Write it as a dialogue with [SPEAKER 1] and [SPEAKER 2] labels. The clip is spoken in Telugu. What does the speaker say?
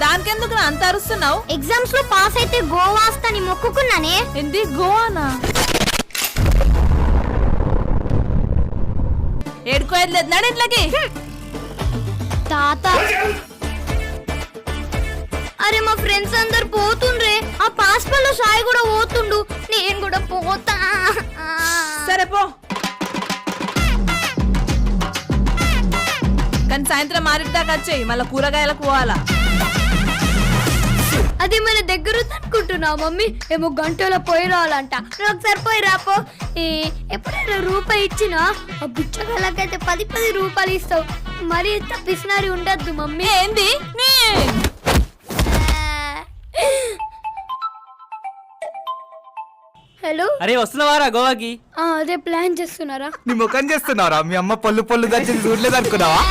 [SPEAKER 1] దానికెందుకు అంత అరుస్తున్నావు?
[SPEAKER 2] ఎగ్జామ్స్ లో పాస్ అయితే గోవా వస్తాని మొక్కుకున్నానే.
[SPEAKER 1] ఏంది గోవానా? ఏడుకోయట్లేదు నాడు ఇంట్లోకి.
[SPEAKER 2] తాత అరే మా ఫ్రెండ్స్ అందరు పోతుండ్రే, ఆ పాస్ పల్లో సాయి కూడా పోతుండు, నేను కూడా పోతా.
[SPEAKER 1] సరే పో, కానీ సాయంత్రం 6 దాకా వచ్చేయి, మళ్ళీ కూరగాయలకు పోవాలా.
[SPEAKER 2] అది మన దగ్గర అనుకుంటున్నావు మమ్మీ, ఏమో గంటలో పోయి రావాలంట. ఒకసారి పోయి రాపో. ఎప్పుడైనా రూపాయి ఇచ్చినా ఆ బుచ్చగాళ్ళకైతే 10 రూపాయలు ఇస్తావు. మరి ఇంత పిసినారి ఉండద్దు మమ్మీ.
[SPEAKER 1] ఏంది?
[SPEAKER 2] హలో,
[SPEAKER 3] అరే వస్తున్నావారా గోవాకి?
[SPEAKER 2] అదే ప్లాన్ చేస్తున్నారా?
[SPEAKER 4] నీ ముఖం చేస్తున్నారా? మీ అమ్మ పళ్ళు దంచి చూడలేదు అనుకున్నావా?